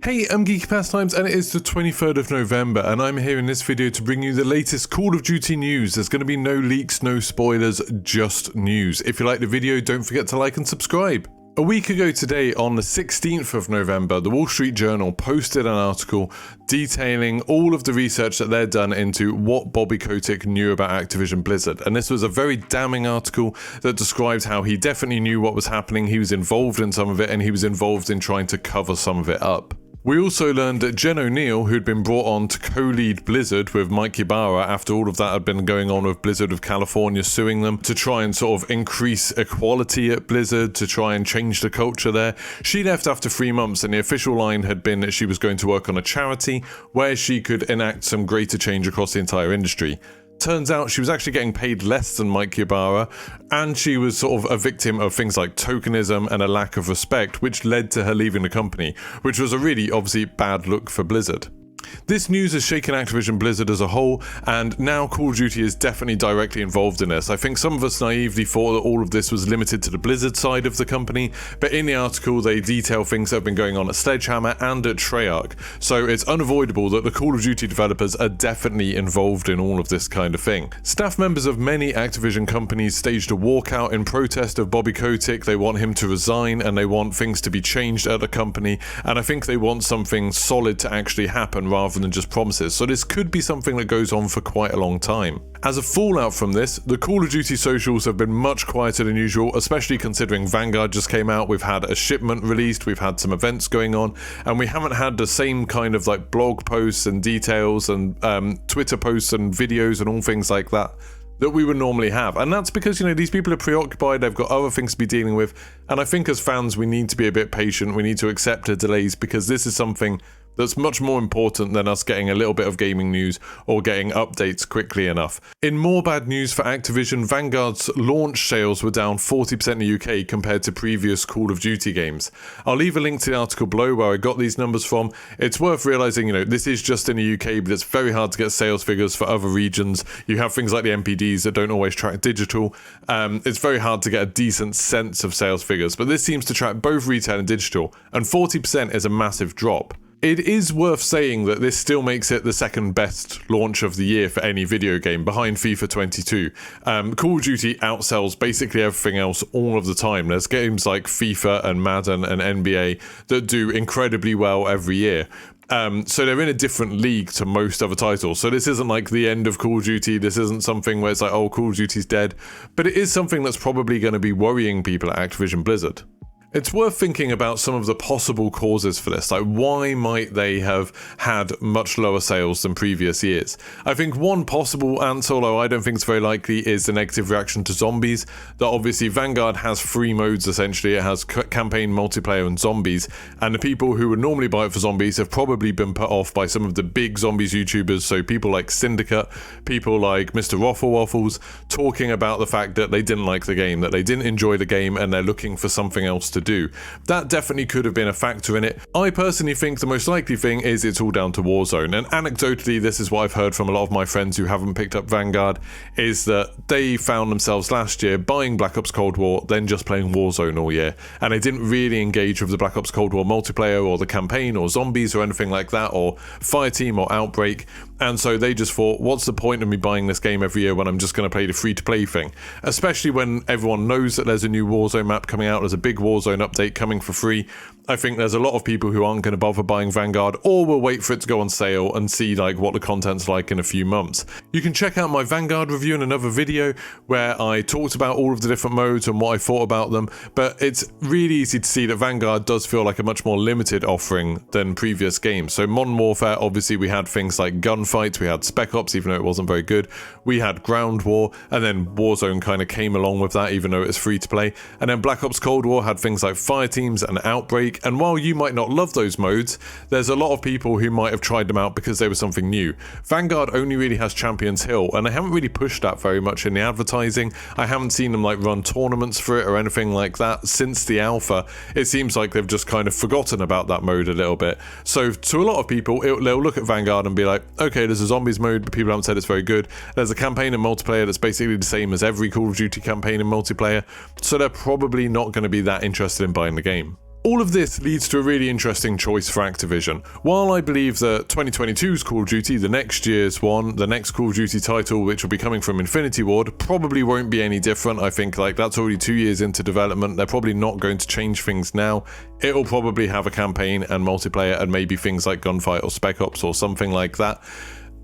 Hey, I'm Geeky Pastimes and it is the 23rd of November and I'm here in this video to bring you the latest Call of Duty news. There's going to be no leaks, no spoilers, just news. If you like the video, don't forget to like and subscribe. A week ago today, on the 16th of November, the Wall Street Journal posted an article detailing all of the research that they'd done into what Bobby Kotick knew about Activision Blizzard. And this was a very damning article that describes how he definitely knew what was happening, he was involved in some of it, and he was involved in trying to cover some of it up. We also learned that O Neal, who'd been brought on to co-lead Blizzard with Mike Ybarra after all of that had been going on with Blizzard of California suing them to try and sort of increase equality at Blizzard, to try and change the culture there. She left after 3 months and the official line had been that she was going to work on a charity where she could enact some greater change across the entire industry. Turns out she was actually getting paid less than Mike Ybarra, and she was sort of a victim of things like tokenism and a lack of respect, which led to her leaving the company, which was a really obviously bad look for Blizzard. This news has shaken Activision Blizzard as a whole, and now Call of Duty is definitely directly involved in this. I think some of us naively thought that all of this was limited to the Blizzard side of the company, but in the article they detail things that have been going on at Sledgehammer and at Treyarch, so it's unavoidable that the Call of Duty developers are definitely involved in all of this kind of thing. Staff members of many Activision companies staged a walkout in protest of Bobby Kotick. They want him to resign and they want things to be changed at the company, and I think they want something solid to actually happen rather than just promises, so this could be something that goes on for quite a long time. As a fallout from this, the Call of Duty socials have been much quieter than usual, especially considering Vanguard just came out, we've had a shipment released, we've had some events going on, and we haven't had the same kind of like blog posts and details and Twitter posts and videos and all things like that we would normally have. And that's because, you know, these people are preoccupied, they've got other things to be dealing with, and I think as fans we need to be a bit patient, we need to accept the delays because this is something that's much more important than us getting a little bit of gaming news or getting updates quickly enough. In more bad news for Activision, Vanguard's launch sales were down 40% in the UK compared to previous Call of Duty games. I'll leave a link to the article below where I got these numbers from. It's worth realising, you know, this is just in the UK, but it's very hard to get sales figures for other regions. You have things like the MPDs that don't always track digital. It's very hard to get a decent sense of sales figures, but this seems to track both retail and digital, and 40% is a massive drop. It is worth saying that this still makes it the second best launch of the year for any video game, behind FIFA 22. Call of Duty outsells basically everything else all of the time. There's games like FIFA and Madden and NBA that do incredibly well every year. So they're in a different league to most other titles. So this isn't like the end of Call of Duty. This isn't something where it's like, oh, Call of Duty's dead. But it is something that's probably going to be worrying people at Activision Blizzard. It's worth thinking about some of the possible causes for this, like why might they have had much lower sales than previous years? I think one possible answer, although I don't think it's very likely, is the negative reaction to zombies. That obviously Vanguard has 3 modes essentially, it has campaign, multiplayer and zombies, and the people who would normally buy it for zombies have probably been put off by some of the big zombies YouTubers, so people like Syndicate, people like Mr. Waffles, talking about the fact that they didn't like the game, that they didn't enjoy the game and they're looking for something else to do. That definitely could have been a factor in it. I personally think the most likely thing is it's all down to Warzone, and anecdotally this is what I've heard from a lot of my friends who haven't picked up Vanguard, is that they found themselves last year buying Black Ops Cold War, then just playing Warzone all year, and they didn't really engage with the Black Ops Cold War multiplayer or the campaign or zombies or anything like that, or Fireteam or Outbreak, and so they just thought, what's the point of me buying this game every year when I'm just going to play the free-to-play thing? Especially when everyone knows that there's a new Warzone map coming out, there's a big Warzone update coming for free. I think there's a lot of people who aren't going to bother buying Vanguard, or will wait for it to go on sale and see like what the content's like in a few months. You can check out my Vanguard review in another video where I talked about all of the different modes and what I thought about them, but it's really easy to see that Vanguard does feel like a much more limited offering than previous games. So Modern Warfare, obviously we had things like Gunfight, we had Spec Ops, even though it wasn't very good, we had Ground War, and then Warzone kind of came along with that, even though it was free to play, and then Black Ops Cold War had things like Fireteams and Outbreak, and while you might not love those modes, there's a lot of people who might have tried them out because they were something new. Vanguard only really has Champions Hill, and they haven't really pushed that very much in the advertising. I haven't seen them like run tournaments for it or anything like that since the alpha. It seems like they've just kind of forgotten about that mode a little bit. So to a lot of people, they'll look at Vanguard and be like, okay, there's a zombies mode, but people haven't said it's very good. There's a campaign and multiplayer that's basically the same as every Call of Duty campaign and multiplayer, so they're probably not going to be that interested in buying the game. All of this leads to a really interesting choice for Activision. While I believe that 2022's Call of Duty, the next year's one, the next Call of Duty title, which will be coming from Infinity Ward, probably won't be any different. I think like that's already 2 years into development. They're probably not going to change things now. It'll probably have a campaign and multiplayer and maybe things like Gunfight or Spec Ops or something like that.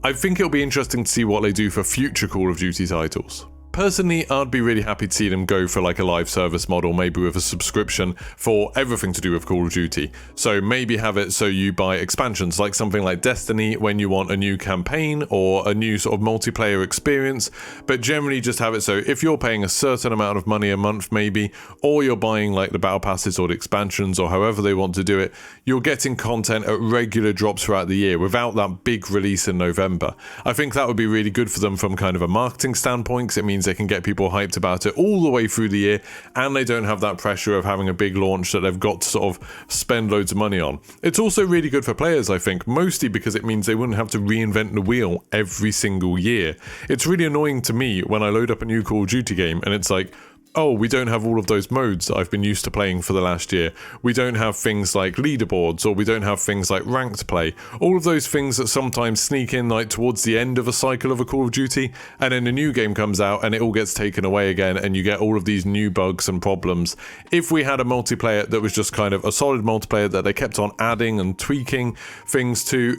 I think it'll be interesting to see what they do for future Call of Duty titles. Personally, I'd be really happy to see them go for like a live service model, maybe with a subscription for everything to do with Call of Duty. So maybe have it so you buy expansions, like something like Destiny when you want a new campaign or a new sort of multiplayer experience, but generally just have it so if you're paying a certain amount of money a month maybe, or you're buying like the battle passes or the expansions or however they want to do it, you're getting content at regular drops throughout the year without that big release in November. I think that would be really good for them from kind of a marketing standpoint, because it means they can get people hyped about it all the way through the year, and they don't have that pressure of having a big launch that they've got to sort of spend loads of money on. It's also really good for players, I think, mostly because it means they wouldn't have to reinvent the wheel every single year. It's really annoying to me when I load up a new Call of Duty game and it's like, oh, we don't have all of those modes that I've been used to playing for the last year. We don't have things like leaderboards, or we don't have things like ranked play. All of those things that sometimes sneak in like towards the end of a cycle of a Call of Duty, and then a new game comes out and it all gets taken away again, and you get all of these new bugs and problems. If we had a multiplayer that was just kind of a solid multiplayer that they kept on adding and tweaking things to,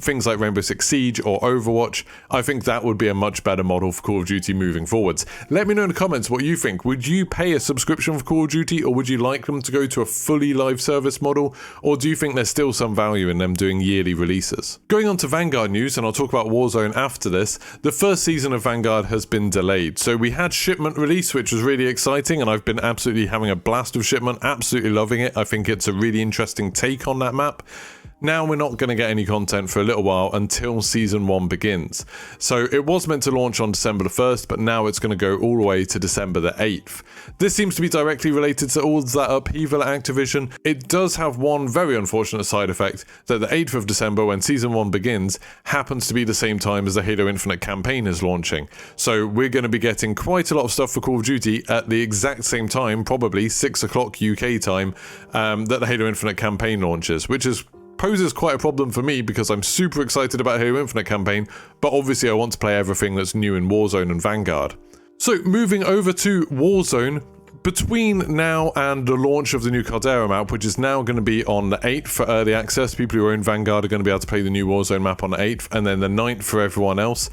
things like Rainbow Six Siege or Overwatch, I think that would be a much better model for Call of Duty moving forwards. Let me know in the comments what you think. Would you pay a subscription for Call of Duty, or would you like them to go to a fully live service model, or do you think there's still some value in them doing yearly releases? Going on to Vanguard news, and I'll talk about Warzone after this, the first season of Vanguard has been delayed. So we had Shipment release, which was really exciting, and I've been absolutely having a blast with Shipment, absolutely loving it. I think it's a really interesting take on that map. Now we're not going to get any content for a little while until Season 1 begins. So it was meant to launch on December the 1st, but now it's going to go all the way to December the 8th. This seems to be directly related to all that upheaval at Activision. It does have one very unfortunate side effect, that the 8th of December, when Season 1 begins, happens to be the same time as the Halo Infinite campaign is launching. So we're going to be getting quite a lot of stuff for Call of Duty at the exact same time, probably 6 o'clock UK time, that the Halo Infinite campaign launches, which poses quite a problem for me because I'm super excited about Halo Infinite campaign, but obviously I want to play everything that's new in Warzone and Vanguard. So moving over to Warzone, between now and the launch of the new Caldera map, which is now going to be on the 8th for early access, people who own Vanguard are going to be able to play the new Warzone map on the 8th, and then the 9th for everyone else.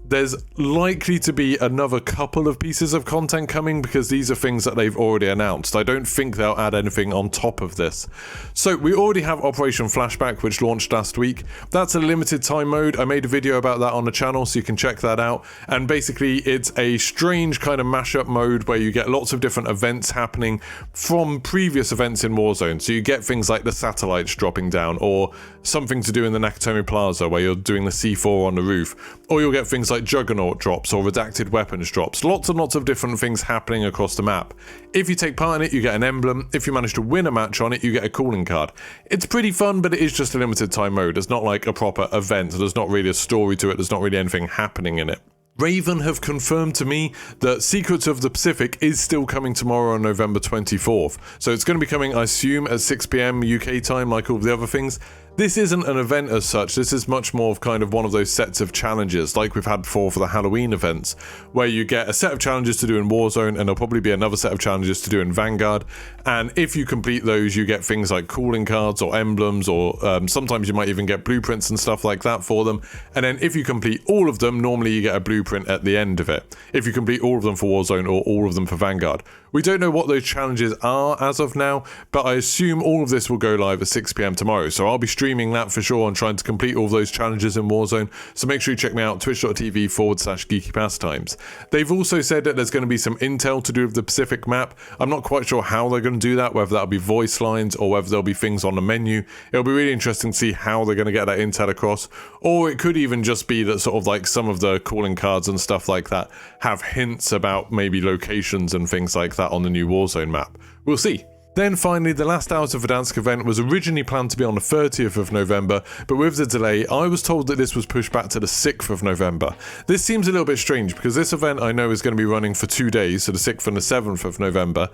There's likely to be another couple of pieces of content coming because these are things that they've already announced. I don't think they'll add anything on top of this. So we already have Operation Flashback, which launched last week. That's a limited time mode. I made a video about that on the channel, so you can check that out. And basically it's a strange kind of mashup mode where you get lots of different events happening from previous events in Warzone. So you get things like the satellites dropping down, or something to do in the Nakatomi Plaza where you're doing the C4 on the roof, or you'll get things like Juggernaut drops or redacted weapons drops. Lots and lots of different things happening across the map. If you take part in it, you get an emblem. If you manage to win a match on it, you get a calling card. It's pretty fun, but it is just a limited time mode. It's not like a proper event. There's not really a story to it. There's not really anything happening in it. Raven have confirmed to me that Secrets of the Pacific is still coming tomorrow on November 24th. So it's going to be coming, I assume, at 6 PM UK time, like all the other things. This isn't an event as such. This is much more of kind of one of those sets of challenges like we've had before for the Halloween events, where you get a set of challenges to do in Warzone, and there'll probably be another set of challenges to do in Vanguard. And if you complete those, you get things like calling cards or emblems, or sometimes you might even get blueprints and stuff like that for them. And then if you complete all of them, normally you get a blueprint at the end of it. If you complete all of them for Warzone or all of them for Vanguard. We don't know what those challenges are as of now, but I assume all of this will go live at 6 PM tomorrow. So I'll be streaming that for sure and trying to complete all of those challenges in Warzone. So make sure you check me out, twitch.tv/geekypastimes. They've also said that there's going to be some intel to do with the Pacific map. I'm not quite sure how they're going to do that, whether that'll be voice lines or whether there'll be things on the menu. It'll be really interesting to see how they're going to get that intel across. Or it could even just be that sort of like some of the calling cards and stuff like that have hints about maybe locations and things like that on the new Warzone map. We'll see. Then finally, the last Hours of Verdansk event was originally planned to be on the 30th of November, but with the delay, I was told that this was pushed back to the 6th of November. This seems a little bit strange because this event I know is going to be running for 2 days, so the 6th and the 7th of November,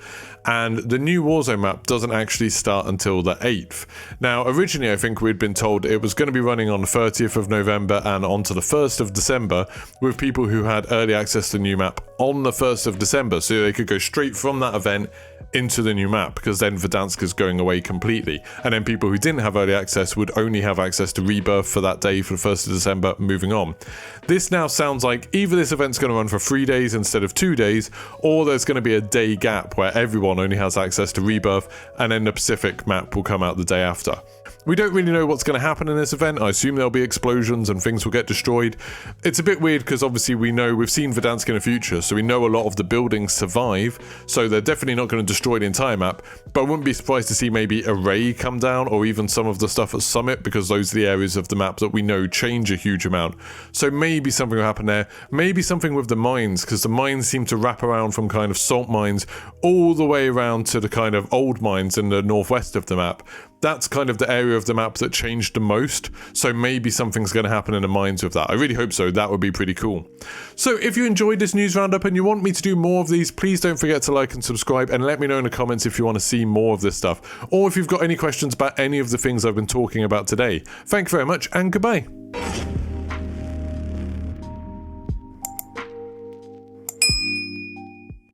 and the new Warzone map doesn't actually start until the 8th. Now, originally I think we'd been told it was going to be running on the 30th of November and on to the 1st of December, with people who had early access to the new map on the 1st of December, so they could go straight from that event into the new map, because then Verdansk is going away completely, and then people who didn't have early access would only have access to Rebirth for that day for the 1st of December, moving on. This now sounds like either this event's going to run for 3 days instead of 2 days, or there's going to be a day gap where everyone only has access to Rebirth, and then the Pacific map will come out the day after. We don't really know what's going to happen in this event. I assume there'll be explosions and things will get destroyed. It's a bit weird because obviously we've seen Verdansk in the future, so we know a lot of the buildings survive, so they're definitely not going to destroy the entire map, but I wouldn't be surprised to see maybe Array come down, or even some of the stuff at Summit, because those are the areas of the map that we know change a huge amount. So maybe something will happen there. Maybe something with the mines, because the mines seem to wrap around from kind of salt mines all the way around to the kind of old mines in the northwest of the map. That's kind of the area of the map that changed the most, so maybe something's going to happen in the mines with that. I really hope so. That would be pretty cool. So if you enjoyed this news roundup and you want me to do more of these, please don't forget to like and subscribe, and let me know in the comments if you want to see more of this stuff, or if you've got any questions about any of the things I've been talking about today. Thank you very much, and goodbye.